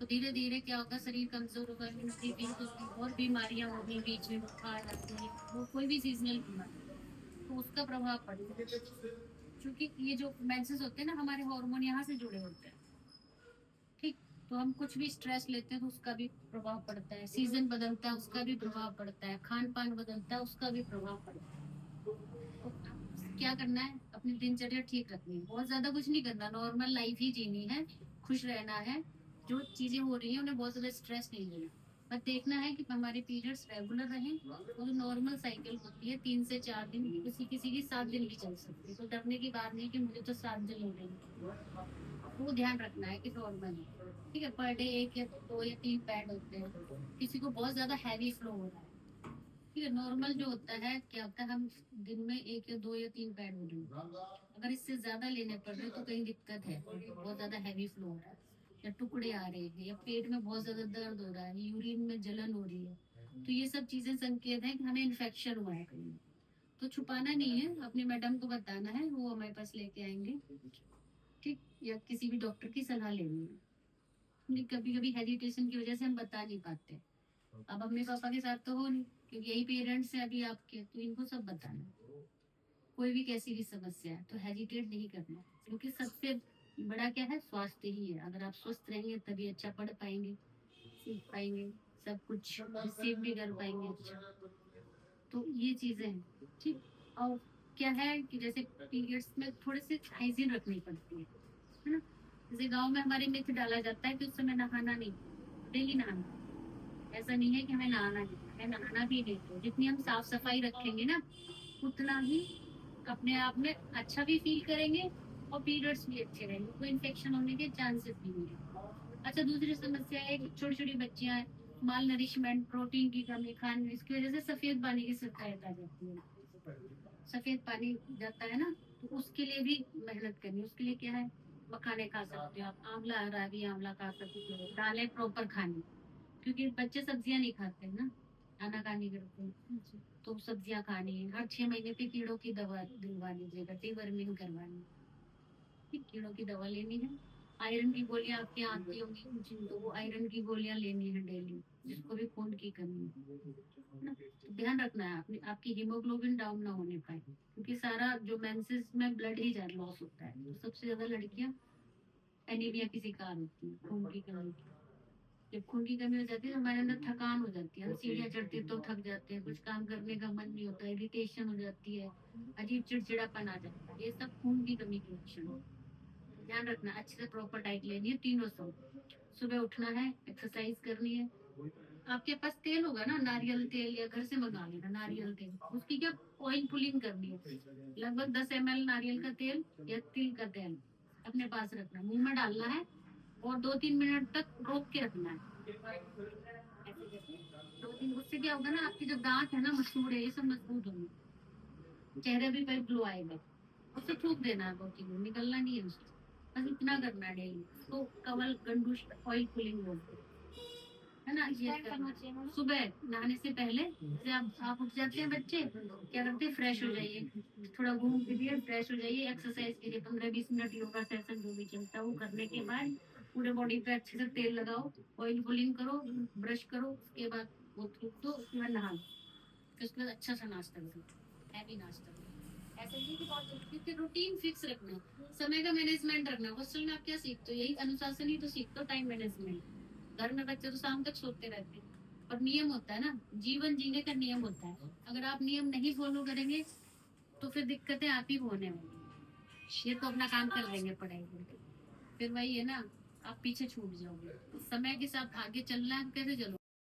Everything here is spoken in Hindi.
तो धीरे धीरे क्या होगा, शरीर कमजोर होगा, इम्यूनिटी वीक होगी, और बीमारियां होगी, बीच में बुखार आते हैं, वो कोई भी सीजनल बीमारी, तो उसका प्रभाव पड़ता है। क्योंकि ये जो मेंसेस होते हैं ना, हमारे हार्मोन यहाँ से जुड़े होते हैं। ठीक। तो हम कुछ भी स्ट्रेस लेते हैं तो उसका भी प्रभाव पड़ता है, सीजन बदलता है उसका भी प्रभाव पड़ता है, खान पान बदलता है उसका भी प्रभाव पड़ता है। तो क्या करना है, अपनी दिनचर्या ठीक रखनी है, बहुत ज्यादा कुछ नहीं करना, नॉर्मल लाइफ ही जीनी है, खुश रहना है। जो चीजें हो रही है उन्हें बहुत ज्यादा स्ट्रेस नहीं लेना, बस देखना है कि हमारे पीरियड्स रेगुलर रहें। और जो नॉर्मल साइकिल होती है 3 से 4 दिन, किसी किसी की 7 दिन भी चल सकती है, तो डरने की बात नहीं कि मुझे तो 7 दिन हो रही है। वो ध्यान रखना है कि नॉर्मल है। ठीक है, पर डे 1 या 2 या 3 पैड होते हैं, किसी को बहुत ज्यादा हैवी फ्लो हो रहा है। ठीक है, नॉर्मल जो होता है क्या होता है, हम दिन में 1 या 2 या 3 पैड हो रहे हैं, अगर इससे ज्यादा लेने पड़ रहे हैं तो कहीं दिक्कत है, बहुत ज्यादा हैवी फ्लो हो रहा है, या टुकड़े आ रहे हैं, या पेट में बहुत ज्यादा दर्द हो रहा है, यूरिन में जलन हो रही है, तो ये सब चीजें संकेत है कि हमें इन्फेक्शन हुआ है कहीं। तो छुपाना नहीं है, अपनी मैडम को बताना है, वो हमारे पास लेके आएंगे। ठीक, या किसी भी डॉक्टर की सलाह लेनी है। कभी कभी हेजिटेशन की वजह से हम बता नहीं पाते। अब मम्मी पापा के साथ तो हो नहीं, क्योंकि यही पेरेंट्स हैं अभी आपके, तो इनको सब बताना है। कोई भी कैसी भी समस्या है तो हेजिटेट नहीं करना, क्योंकि सबसे बड़ा क्या है, स्वास्थ्य ही है। अगर आप स्वस्थ रहेंगे तभी अच्छा पढ़ पाएंगे, सीख पाएंगे, सब कुछ रिसीव भी कर पाएंगे अच्छा। तो ये चीजें हैं। ठीक। और क्या है कि जैसे पीरियड्स में थोड़े से हाइजीन रखनी पड़ती है ना। जैसे गांव में हमारे मिथ डाला जाता है कि उस समय नहाना नहीं, डेली नहाना। ऐसा नहीं है कि हमें नहाना नहीं है, नहाना भी नहीं, तो जितनी हम साफ सफाई रखेंगे ना, उतना ही अपने आप में अच्छा भी फील करेंगे, और पीरियड्स भी अच्छे रहेंगे, कोई इन्फेक्शन होने के चांसेस भी नहीं रहेंगे। अच्छा, दूसरी समस्या है कि छोटी छोटी बच्चियां हैं, माल नरिशमेंट, प्रोटीन की कमी, खान, इसकी वजह से सफेद पानी की शिकायत आ जाती है। सफेद पानी जाता है ना, तो उसके लिए भी मेहनत करनी है। उसके लिए क्या है, मखाने खा सकते हो आप, आंवला, रावी आंवला खा सकते हो, दालें प्रॉपर खानी, क्योंकि बच्चे सब्जियां नहीं खाते हैं ना, आनाकानी करते हैं। तो सब्जियां खानी है, हर 6 महीने पे कीड़ों की दवा दिलवा लीजिएगा, डीवर्मिंग करवानी है। ठीक, कीड़ों की दवा लेनी है। आयरन की गोलियां आपके आती होंगी जिनको, वो आयरन की गोलियां लेनी है डेली, जिसको भी खून की कमी है ना। तो ध्यान रखना है अपनी, आपकी हीमोग्लोबिन डाउन ना होने पाए, क्योंकि सारा जो मेंसेस में ब्लड ही ज्यादा लॉस होता है, तो सबसे ज्यादा लड़कियां एनीमिया की शिकार होती है, खून की कमी की। जब खून की कमी हो जाती है तो हमारे अंदर थकान हो जाती है, हम सीढ़ियाँ चढ़ते हैं तो थक जाते हैं, कुछ काम करने का मन नहीं होता, इरिटेशन हो जाती है, अजीब चिड़चिड़ापन आ जाता है, ये सब खून की कमी के लक्षण है। ध्यान रखना, अच्छे से प्रॉपर डाइट लेनी है, तीनों समय। सुबह उठना है, एक्सरसाइज करनी है। आपके पास तेल होगा ना, नारियल तेल, या घर से मंगा लेना नारियल तेल, उसकी क्या, ऑयल पुलिंग करनी है। लगभग 10 ml नारियल का तेल या तिल का तेल अपने पास रखना, मुंह में डालना है, और 2-3 मिनट तक रोक के रखना है। ऐसे करके 2 दिन, उससे क्या होगा ना, आपके जो दांत है ना, मसूड़े, ये सब मजबूत होंगे, चेहरे भी पर ग्लो आएगा। उसे थूक देना है 2-3 दिन, निकलना नहीं है उसको। बस इतना करना है डेली, तो कवल गंडू ऑयल पुलिंग बोलते हैं, है ना। ये करना चाहिए सुबह नहाने से पहले। जैसे आप उठ जाते हैं बच्चे, क्या करते हैं, फ्रेश हो जाइए, थोड़ा घूम फिरिए, फ्रेश हो जाइए, एक्सरसाइज कीजिए, 15-20 मिनट योगा सेशन जो भी चलता है वो करने के बाद पूरे बॉडी पे अच्छे से तेल लगाओ, ऑयल पुलिंग करो, ब्रश करो, उसके बाद वो थूक दो, उसके बाद नहा लो, फिर उसके बाद अच्छा सा नाश्ता करो, हैवी नाश्ता करो। ऐसा नहीं कि बहुत जल्दी, क्योंकि रूटीन फिक्स रखना, समय का मैनेजमेंट रखना। हॉस्टल में आप क्या सीखते हो, यही अनुशासन ही तो सीखते हो, टाइम मैनेजमेंट। घर में बच्चे तो शाम तक सोते रहते हैं, पर नियम होता है ना, जीवन जीने का नियम होता है। अगर आप नियम नहीं फॉलो करेंगे तो फिर दिक्कतें आप ही को होने वाली हैं। ये तो अपना काम कर लेंगे पढ़ाई करके, फिर वही है ना, आप पीछे छूट जाओगे। तो समय के साथ आगे चलना है, कैसे चलो।